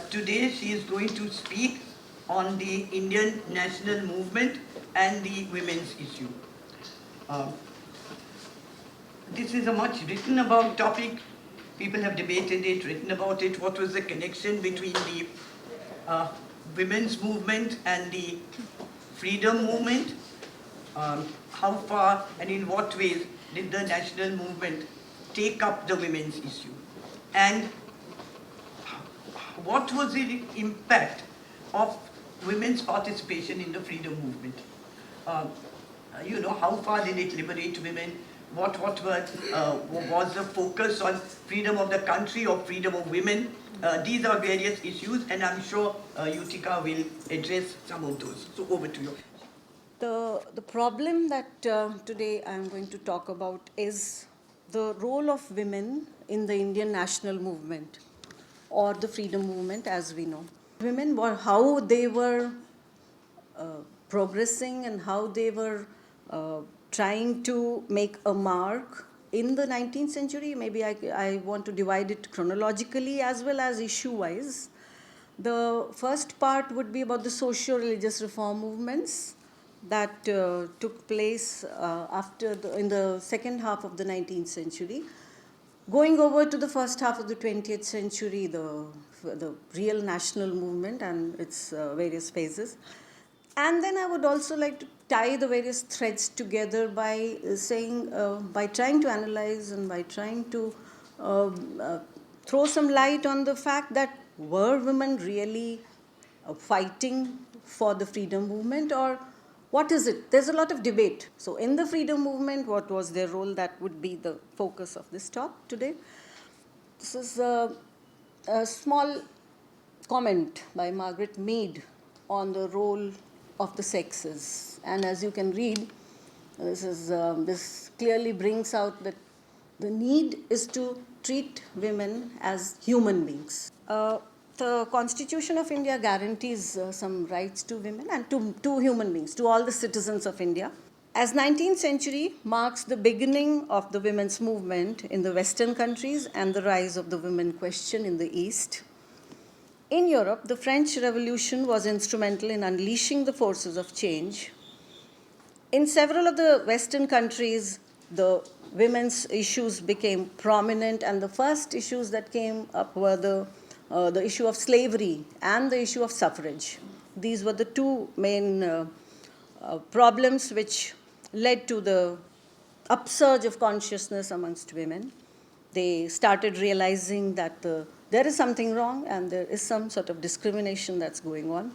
Today she is going to speak on the Indian national movement and the women's issue. Uh, this is a much written about topic. People have debated it, written about it. What was the connection between the uh, women's movement and the freedom movement? How far and in what ways did the national movement take up the women's issue? And what was the impact of women's participation in the freedom movement? Uh, how far did it liberate women? What was the focus on freedom of the country or freedom of women? These are various issues, and I'm sure Yuthika will address some of those. So over to you. The problem that today I'm going to talk about is the role of women in the Indian national movement or the freedom movement as we know. Women were how they were progressing and how they were trying to make a mark in the 19th century. Maybe I want to divide it chronologically as well as issue-wise. The first part would be about the socio-religious reform movements that took place in the second half of the 19th century. Going over to the first half of the 20th century, the real national movement and its various phases. And then I would also like to tie the various threads together by saying, by trying to analyze and by trying to throw some light on the fact that were women really fighting for the freedom movement, or what is it? There's a lot of debate. So in the freedom movement, what was their role? That would be the focus of this talk today. This is a small comment by Margaret Mead on the role of the sexes. And as you can read, this clearly brings out that the need is to treat women as human beings. The Constitution of India guarantees some rights to women and to human beings, to all the citizens of India. As 19th century marks the beginning of the women's movement in the Western countries and the rise of the women question in the East, in Europe, the French Revolution was instrumental in unleashing the forces of change. In several of the Western countries, the women's issues became prominent, and the first issues that came up were the issue of slavery and the issue of suffrage. These were the two main problems which led to the upsurge of consciousness amongst women. They started realizing that there is something wrong and there is some sort of discrimination that's going on.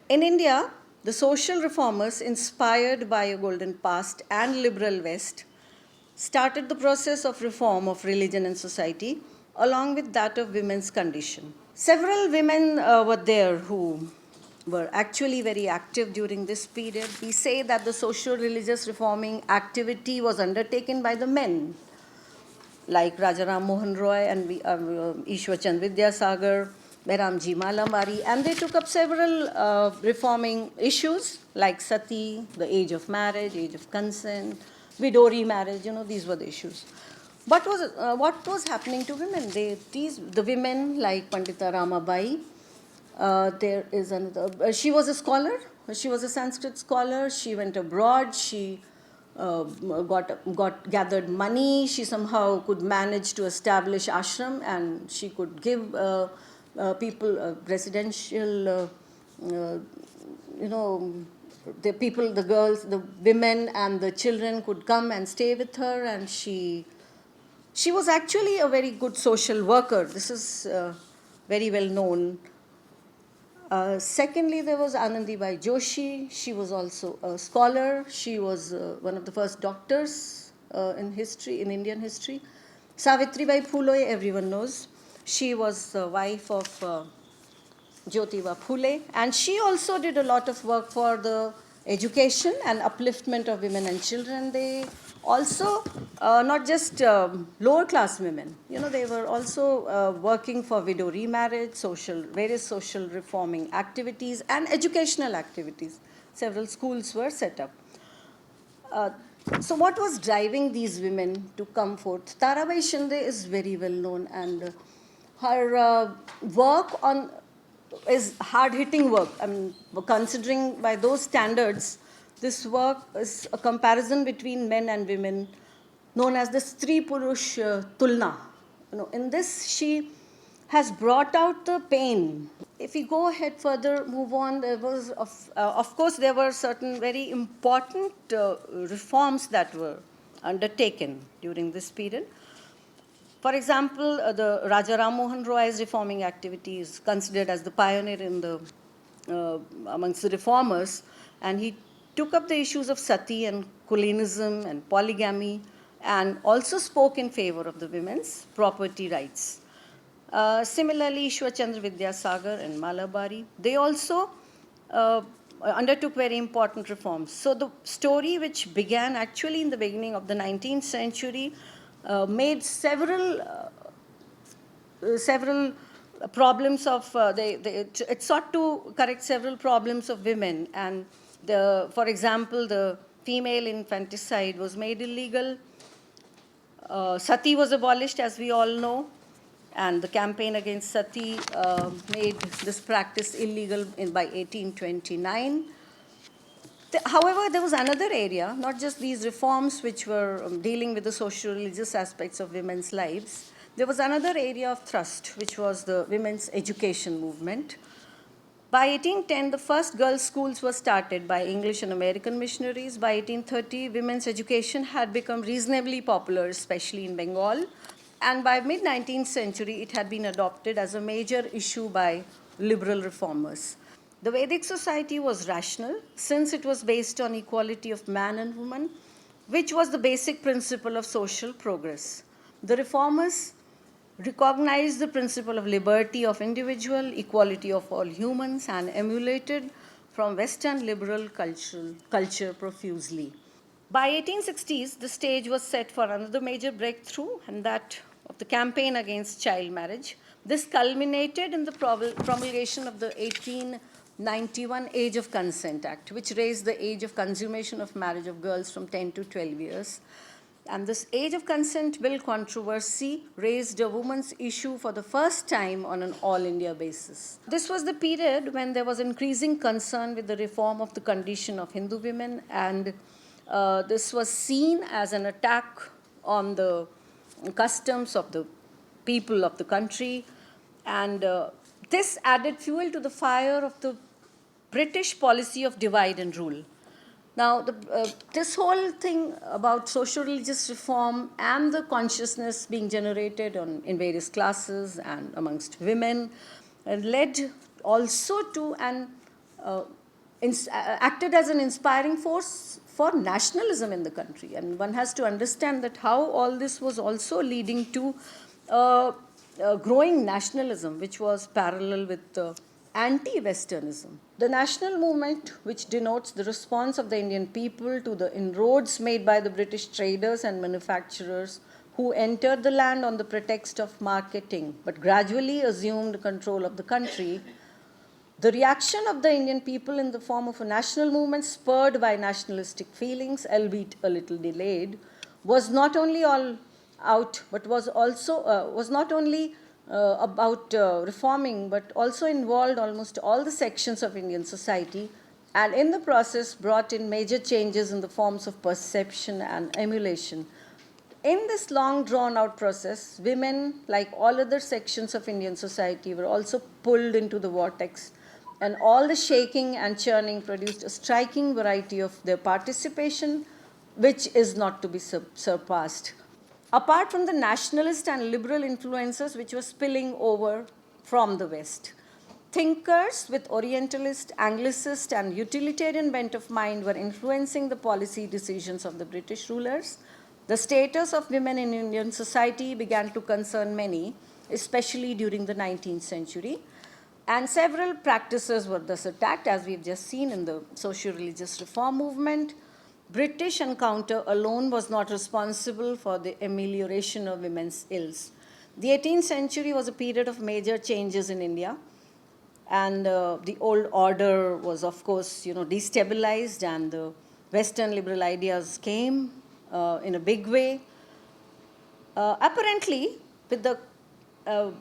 In India, the social reformers, inspired by a golden past and liberal West, started the process of reform of religion and society, along with that of women's condition. Several women were there who were actually very active during this period. We say that the social-religious reforming activity was undertaken by the men, like Rajaram Mohan Roy and Ishwar Chand Vidyasagar, Behramji Malambari, and they took up several reforming issues like sati, the age of marriage, age of consent, widow remarriage, these were the issues. But what was happening to women? The women like Pandita Ramabai, there is another, she was a scholar, she was a Sanskrit scholar, she went abroad, she gathered money, she somehow could manage to establish ashram, and she could give people residential, the people, the girls, the women and the children could come and stay with her, and she was actually a very good social worker. This is very well known. Secondly, there was Anandibai Joshi. She was also a scholar. She was one of the first doctors in Indian history. Savitribai Phule, everyone knows. She was the wife of Jyotiba Phule, and she also did a lot of work for the education and upliftment of women and children. They also, not just lower class women, they were also working for widow remarriage, various social reforming activities and educational activities. Several schools were set up. So what was driving these women to come forth? Tarabai Shinde is very well known, and her work on is hard-hitting work. I mean, considering by those standards, this work is a comparison between men and women, known as the Stree Purush Tulna. In this, she has brought out the pain. If we go ahead further, move on, there was, of course, there were certain very important reforms that were undertaken during this period. For example, the Raja Ram Mohan Roy's reforming activity is considered as the pioneer in the amongst the reformers, and he took up the issues of sati and Kulinism and polygamy, and also spoke in favor of the women's property rights. Similarly, Ishwar Chandra Vidyasagar and Malabari, they also undertook very important reforms. So the story, which began actually in the beginning of the 19th century, made several problems of it sought to correct several problems of women, and for example, the female infanticide was made illegal. Sati was abolished, as we all know, and the campaign against sati made this practice illegal by 1829. However, there was another area, not just these reforms which were dealing with the social-religious aspects of women's lives. There was another area of thrust, which was the women's education movement. By 1810, the first girls' schools were started by English and American missionaries. By 1830, women's education had become reasonably popular, especially in Bengal. And by mid-19th century, it had been adopted as a major issue by liberal reformers. The Vedic society was rational since it was based on equality of man and woman, which was the basic principle of social progress. The reformers recognized the principle of liberty of individual, equality of all humans, and emulated from Western liberal culture profusely. By 1860s, the stage was set for another major breakthrough, and that of the campaign against child marriage. This culminated in the promulgation of the 1891 Age of Consent Act, which raised the age of consummation of marriage of girls from 10 to 12 years. And this Age of Consent Bill controversy raised a woman's issue for the first time on an all-India basis. This was the period when there was increasing concern with the reform of the condition of Hindu women, and this was seen as an attack on the customs of the people of the country, and this added fuel to the fire of the British policy of divide and rule. Now, this whole thing about social religious reform and the consciousness being generated in various classes and amongst women led also to acted as an inspiring force for nationalism in the country. And one has to understand that how all this was also leading to growing nationalism, which was parallel with anti-Westernism. The national movement, which denotes the response of the Indian people to the inroads made by the British traders and manufacturers who entered the land on the pretext of marketing, but gradually assumed control of the country. The reaction of the Indian people in the form of a national movement spurred by nationalistic feelings, albeit a little delayed, was not only all out, but was also was not only about reforming, but also involved almost all the sections of Indian society, and in the process brought in major changes in the forms of perception and emulation. In this long drawn out process, women, like all other sections of Indian society, were also pulled into the vortex, and all the shaking and churning produced a striking variety of their participation, which is not to be surpassed. Apart from the nationalist and liberal influences which were spilling over from the West, thinkers with Orientalist, Anglicist, and utilitarian bent of mind were influencing the policy decisions of the British rulers. The status of women in Indian society began to concern many, especially during the 19th century. And several practices were thus attacked, as we've just seen in the socio-religious reform movement. British encounter alone was not responsible for the amelioration of women's ills. The 18th century was a period of major changes in India, and the old order was, of course, destabilized, and the Western liberal ideas came in a big way. Apparently, with the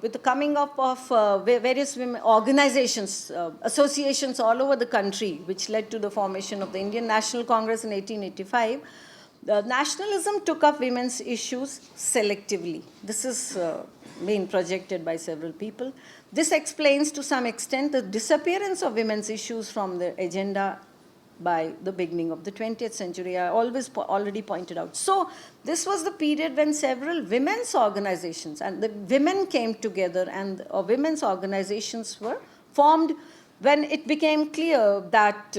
with the coming up of various women organizations, associations all over the country, which led to the formation of the Indian National Congress in 1885, the nationalism took up women's issues selectively. This is being projected by several people. This explains to some extent the disappearance of women's issues from the agenda by the beginning of the 20th century. I already pointed out. So this was the period when several women's organizations and the women came together, and women's organizations were formed when it became clear that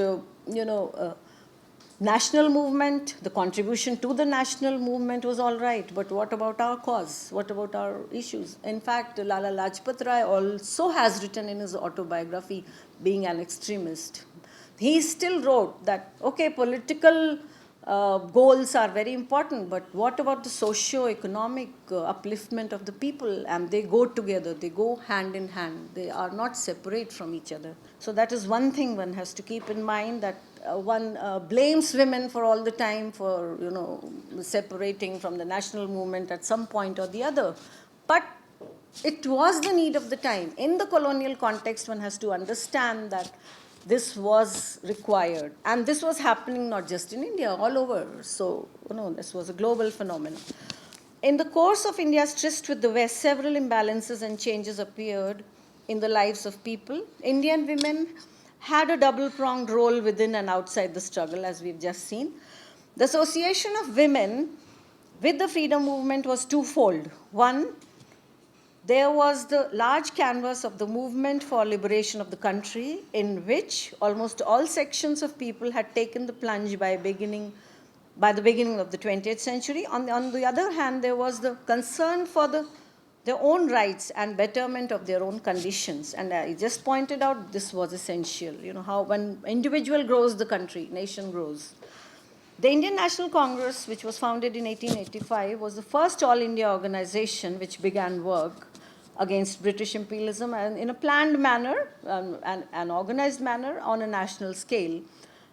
national movement, the contribution to the national movement was all right, but what about our cause? What about our issues? In fact, Lala Lajpat Rai also has written in his autobiography, being an extremist, he still wrote that, okay, political goals are very important, but what about the socio-economic upliftment of the people? And they go together, they go hand in hand, they are not separate from each other. So that is one thing one has to keep in mind, that one blames women for all the time for, separating from the national movement at some point or the other. But it was the need of the time. In the colonial context, one has to understand that this was required. And this was happening not just in India, all over. So, this was a global phenomenon. In the course of India's tryst with the West, several imbalances and changes appeared in the lives of people. Indian women had a double-pronged role within and outside the struggle, as we've just seen. The association of women with the freedom movement was twofold. One, there was the large canvas of the movement for liberation of the country, in which almost all sections of people had taken the plunge by the beginning of the 20th century. On the other hand, there was the concern for their own rights and betterment of their own conditions. And I just pointed out this was essential. How when individual grows, the country, nation grows. The Indian National Congress, which was founded in 1885, was the first all-India organization which began work against British imperialism, and in a planned manner, an organized manner on a national scale.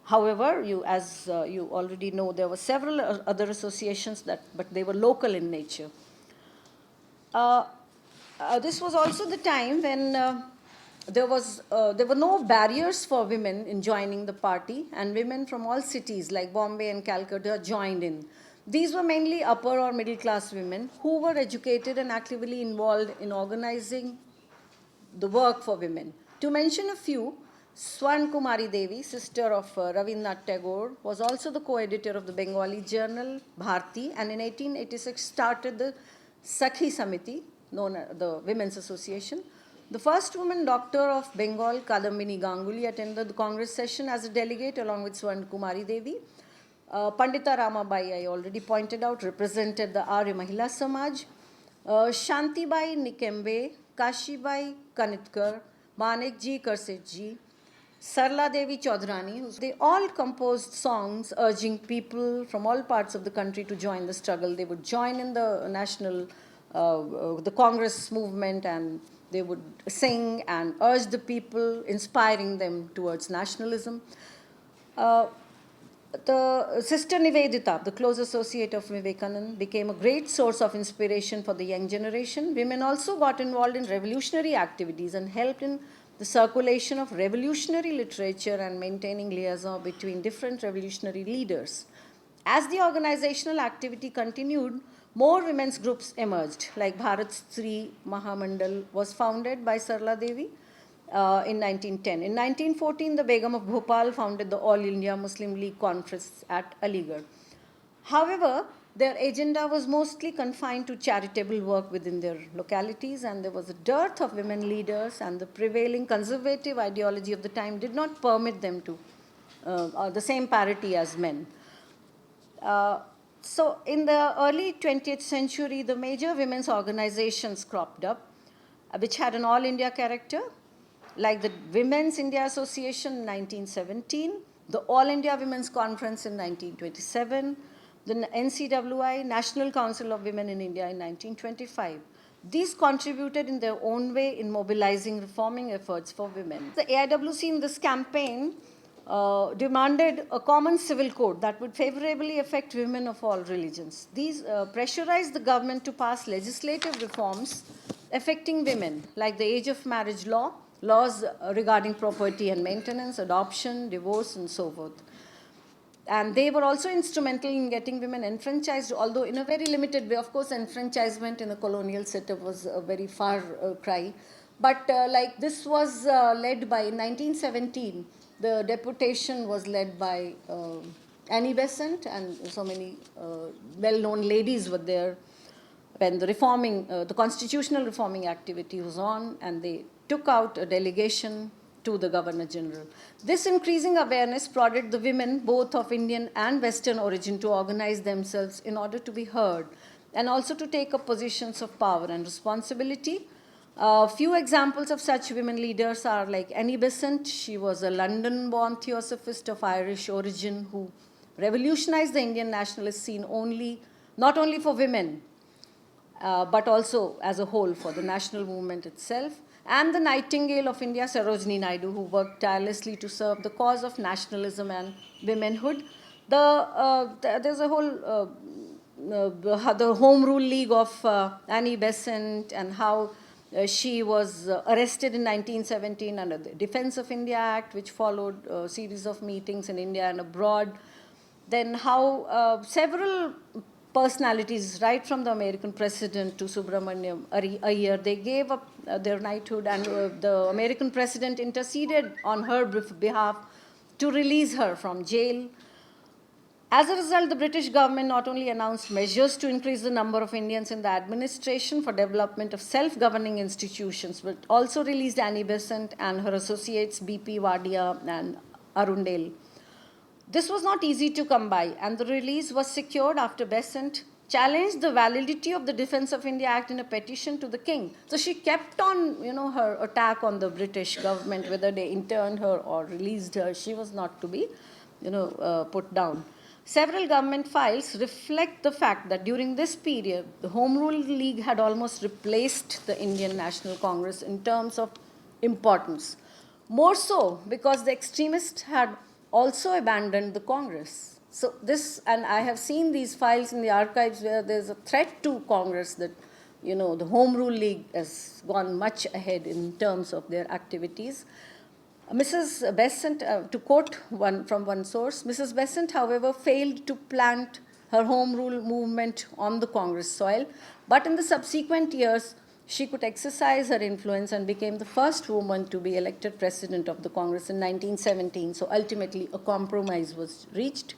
However, as you already know, there were several other associations, but they were local in nature. This was also the time when there were no barriers for women in joining the party, and women from all cities like Bombay and Calcutta joined in. These were mainly upper or middle class women who were educated and actively involved in organizing the work for women. To mention a few, Swarn Kumari Devi, sister of Rabindranath Tagore, was also the co-editor of the Bengali journal Bharti, and in 1886 started the Sakhi Samiti, known as the Women's Association. The first woman doctor of Bengal, Kadambini Ganguly, attended the Congress session as a delegate along with Swarn Kumari Devi. Pandita Ramabai, I already pointed out, represented the Arya Mahila Samaj. Shantibai Nikembe, Kashibai Kanitkar, Manekji Karsetji, Sarla Devi Chaudhrani, they all composed songs urging people from all parts of the country to join the struggle. They would join in the the Congress movement, and they would sing and urge the people, inspiring them towards nationalism. The Sister Nivedita, the close associate of Vivekananda, became a great source of inspiration for the young generation. Women also got involved in revolutionary activities and helped in the circulation of revolutionary literature and maintaining liaison between different revolutionary leaders. As the organizational activity continued, more women's groups emerged, like Bharat Stri Mahamandal was founded by Sarla Devi in 1910. In 1914, the Begum of Bhopal founded the All India Muslim League Conference at Aligarh. However, their agenda was mostly confined to charitable work within their localities, and there was a dearth of women leaders, and the prevailing conservative ideology of the time did not permit them to the same parity as men. So in the early 20th century, the major women's organizations cropped up, which had an all-India character, like the Women's India Association in 1917, the All India Women's Conference in 1927, the NCWI, National Council of Women in India, in 1925. These contributed in their own way in mobilizing reforming efforts for women. The AIWC in this campaign demanded a common civil code that would favorably affect women of all religions. These pressurized the government to pass legislative reforms affecting women, like the age of marriage law, laws regarding property and maintenance, adoption, divorce, and so forth. And they were also instrumental in getting women enfranchised, although in a very limited way. Of course, enfranchisement in a colonial setup was a very far cry. But like this was led by, in 1917, the deputation was led by Annie Besant, and so many well-known ladies were there when the constitutional reforming activity was on, and they took out a delegation to the Governor General. This increasing awareness prodded the women, both of Indian and Western origin, to organize themselves in order to be heard and also to take up positions of power and responsibility. A few examples of such women leaders are like Annie Besant. She was a London-born theosophist of Irish origin who revolutionized the Indian nationalist scene not only for women, but also as a whole for the national movement itself. And the Nightingale of India, Sarojini Naidu, who worked tirelessly to serve the cause of nationalism and womenhood. There's a whole the Home Rule League of Annie Besant, and how she was arrested in 1917 under the Defense of India Act, which followed a series of meetings in India and abroad. Then how several personalities, right from the American president to Subramaniam Iyer, they gave up their knighthood, and the American president interceded on her behalf to release her from jail. As a result, the British government not only announced measures to increase the number of Indians in the administration for development of self-governing institutions, but also released Annie Besant and her associates B.P. Wadia and Arundel. This was not easy to come by, and the release was secured after Besant challenged the validity of the Defense of India Act in a petition to the king. So she kept on, her attack on the British government, whether they interned her or released her. She was not to be, put down. Several government files reflect the fact that during this period, the Home Rule League had almost replaced the Indian National Congress in terms of importance. More so because the extremists had also abandoned the Congress. So this, and I have seen these files in the archives where there's a threat to Congress that, the Home Rule League has gone much ahead in terms of their activities. Mrs. Besant, to quote from one source, Mrs. Besant, however, failed to plant her Home Rule movement on the Congress soil, but in the subsequent years, she could exercise her influence and became the first woman to be elected president of the Congress in 1917. So ultimately, a compromise was reached.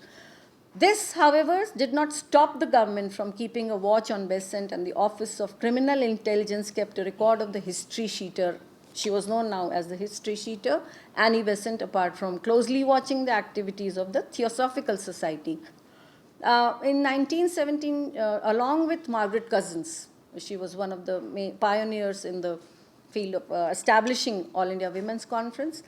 This, however, did not stop the government from keeping a watch on Besant, and the Office of Criminal Intelligence kept a record of the history sheeter. She was known now as the history sheeter, Annie Besant, apart from closely watching the activities of the Theosophical Society. In 1917, along with Margaret Cousins, she was one of the pioneers in the field of establishing All India Women's Conference.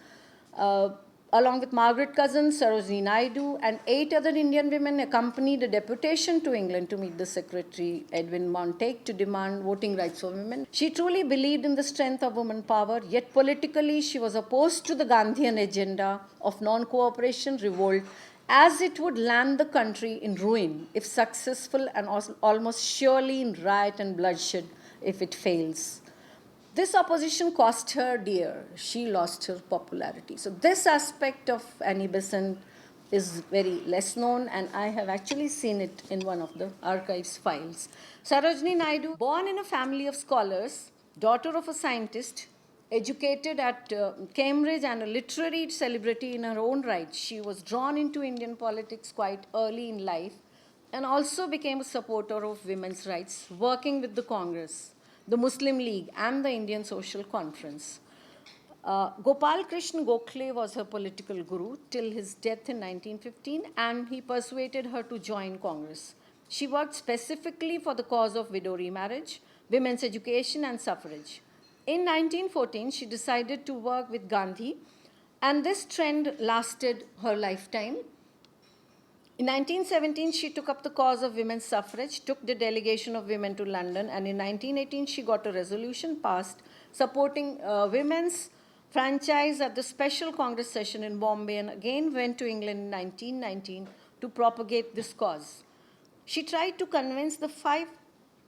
Along with Margaret Cousins, Sarojini Naidu, and 8 other Indian women accompanied a deputation to England to meet the Secretary Edwin Montague to demand voting rights for women. She truly believed in the strength of woman power, yet politically she was opposed to the Gandhian agenda of non-cooperation, revolt, as it would land the country in ruin if successful, and almost surely in riot and bloodshed if it fails. This opposition cost her dear. She lost her popularity. So this aspect of Annie Besant is very less known, and I have actually seen it in one of the archives files. Sarojini Naidu, born in a family of scholars, daughter of a scientist, educated at Cambridge, and a literary celebrity in her own right, she was drawn into Indian politics quite early in life and also became a supporter of women's rights, working with the Congress, the Muslim League, and the Indian Social Conference. Gopal Krishna Gokhale was her political guru till his death in 1915, and he persuaded her to join Congress. She worked specifically for the cause of widow remarriage, women's education, and suffrage. In 1914, she decided to work with Gandhi, and this trend lasted her lifetime. In 1917, she took up the cause of women's suffrage, took the delegation of women to London, and in 1918, she got a resolution passed supporting women's franchise at the special Congress session in Bombay, and again went to England in 1919 to propagate this cause. She tried to convince the 5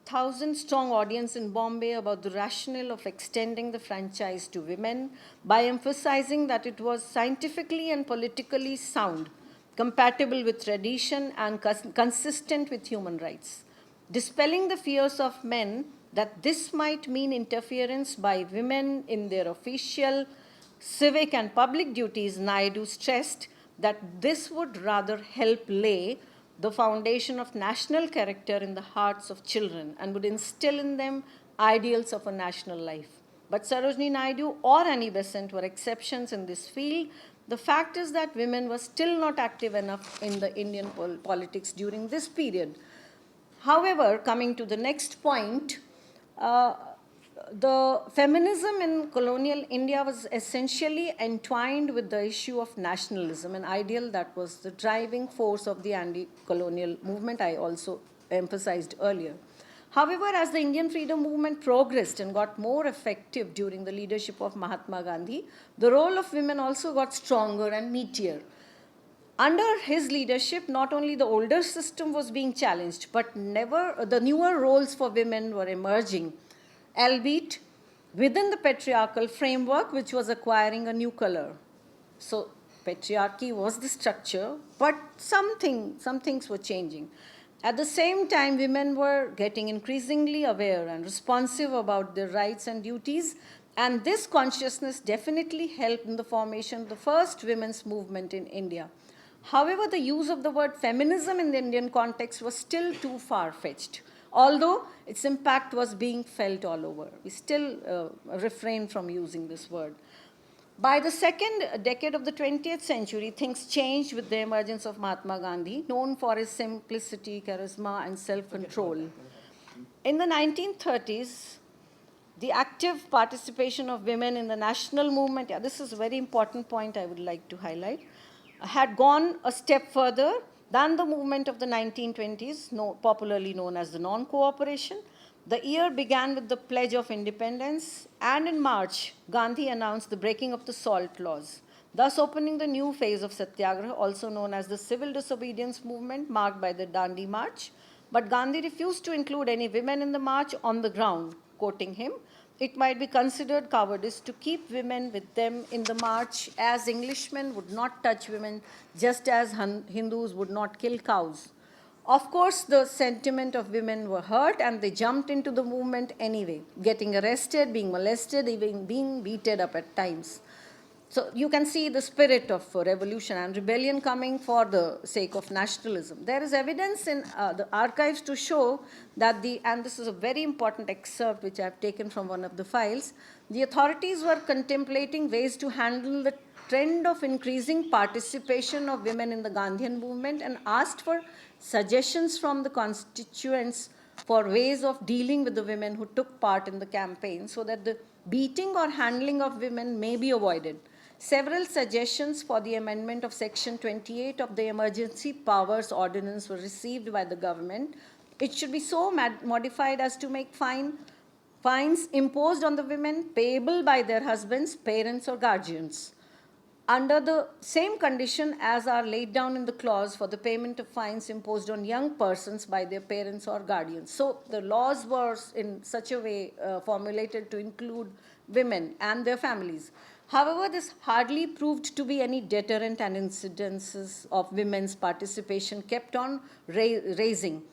1,000-strong audience in Bombay about the rationale of extending the franchise to women by emphasizing that it was scientifically and politically sound, compatible with tradition, and consistent with human rights. Dispelling the fears of men that this might mean interference by women in their official, civic, and public duties, Naidu stressed that this would rather help lay the foundation of national character in the hearts of children and would instill in them ideals of a national life. But Sarojini Naidu or Annie Besant were exceptions in this field. The fact is that women were still not active enough in the Indian politics during this period. However, coming to the next point, the feminism in colonial India was essentially entwined with the issue of nationalism, an ideal that was the driving force of the anti-colonial movement I also emphasized earlier. However, as the Indian freedom movement progressed and got more effective during the leadership of Mahatma Gandhi, the role of women also got stronger and meatier. Under his leadership, not only the older system was being challenged, but the newer roles for women were emerging, albeit within the patriarchal framework, which was acquiring a new color. So patriarchy was the structure, but some things were changing. At the same time, women were getting increasingly aware and responsive about their rights and duties, and this consciousness definitely helped in the formation of the first women's movement in India. However, the use of the word feminism in the Indian context was still too far-fetched, although its impact was being felt all over. We still refrain from using this word. By the second decade of the 20th century, things changed with the emergence of Mahatma Gandhi, known for his simplicity, charisma, and self-control. In the 1930s, the active participation of women in the national movement, this is a very important point I would like to highlight, had gone a step further than the movement of the 1920s, popularly known as the non-cooperation. The year began with the Pledge of Independence, and in March, Gandhi announced the breaking of the salt laws, thus opening the new phase of Satyagraha, also known as the civil disobedience movement, marked by the Dandi March. But Gandhi refused to include any women in the march on the ground, quoting him, "It might be considered cowardice to keep women with them in the march, as Englishmen would not touch women, just as Hindus would not kill cows." Of course, the sentiment of women were hurt, and they jumped into the movement anyway, getting arrested, being molested, even being beaten up at times. So you can see the spirit of revolution and rebellion coming for the sake of nationalism. There is evidence in the archives to show that and this is a very important excerpt which I have taken from one of the files, the authorities were contemplating ways to handle the trend of increasing participation of women in the Gandhian movement and asked for suggestions from the constituents for ways of dealing with the women who took part in the campaign so that the beating or handling of women may be avoided. Several suggestions for the amendment of Section 28 of the Emergency Powers Ordinance were received by the government. It should be so modified as to make fines imposed on the women payable by their husbands, parents, or guardians, under the same condition as are laid down in the clause for the payment of fines imposed on young persons by their parents or guardians. So the laws were in such a way formulated to include women and their families. However, this hardly proved to be any deterrent, and incidences of women's participation kept on raising.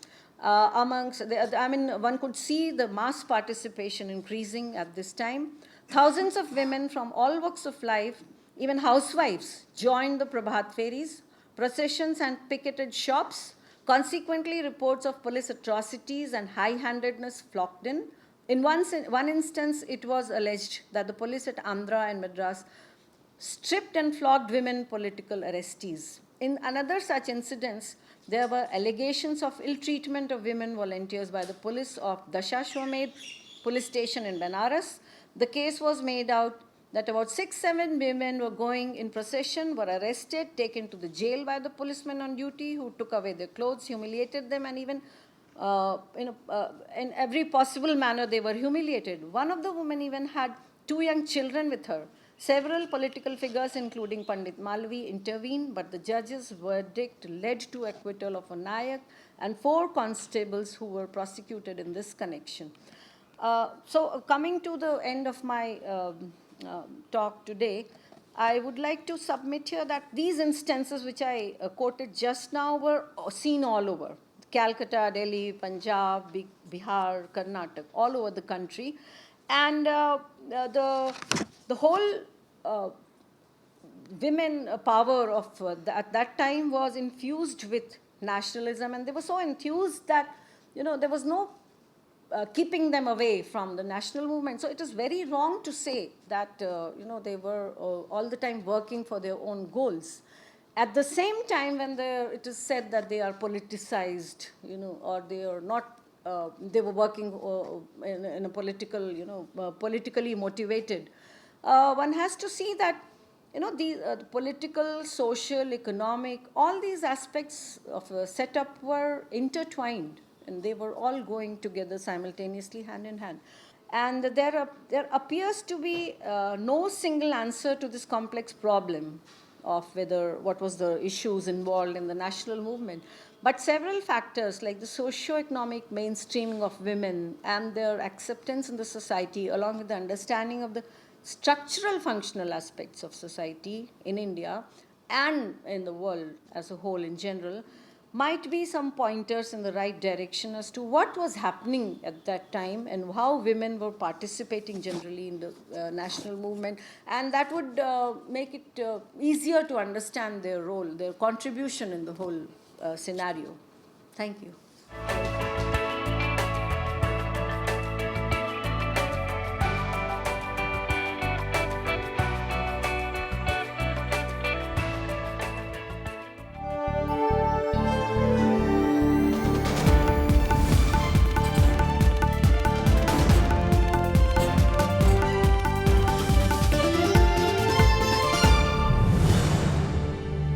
One could see the mass participation increasing at this time. Thousands of women from all walks of life, even housewives, joined the Prabhat Feris, processions, and picketed shops. Consequently, reports of police atrocities and high-handedness flocked in. In one instance, it was alleged that the police at Andhra and Madras stripped and flogged women political arrestees. In another such incidents, there were allegations of ill treatment of women volunteers by the police of Dashashwamedh police station in Benares. The case was made out that about 6-7 women were going in procession, were arrested, taken to the jail by the policemen on duty, who took away their clothes, humiliated them, and even in every possible manner they were humiliated. One of the women even had 2 young children with her. Several political figures, including Pandit Malvi, intervened, but the judge's verdict led to acquittal of a Nayak and 4 constables who were prosecuted in this connection. Coming to the end of my talk today, I would like to submit here that these instances which I quoted just now were seen all over. Calcutta, Delhi, Punjab, Bihar, Karnataka, all over the country. And the whole women power of at that time was infused with nationalism, and they were so enthused that, there was no keeping them away from the national movement. So it is very wrong to say that, they were all the time working for their own goals. At the same time, when it is said that they are politicized, or they are not, they were working in a political, politically motivated, one has to see that, the political, social, economic, all these aspects of a setup were intertwined, and they were all going together simultaneously, hand in hand. And there appears to be no single answer to this complex problem of what was the issues involved in the national movement. But several factors like the socio-economic mainstreaming of women and their acceptance in the society, along with the understanding of the structural functional aspects of society in India and in the world as a whole in general, might be some pointers in the right direction as to what was happening at that time and how women were participating generally in the national movement. And that would make it easier to understand their role, their contribution in the whole scenario. Thank you.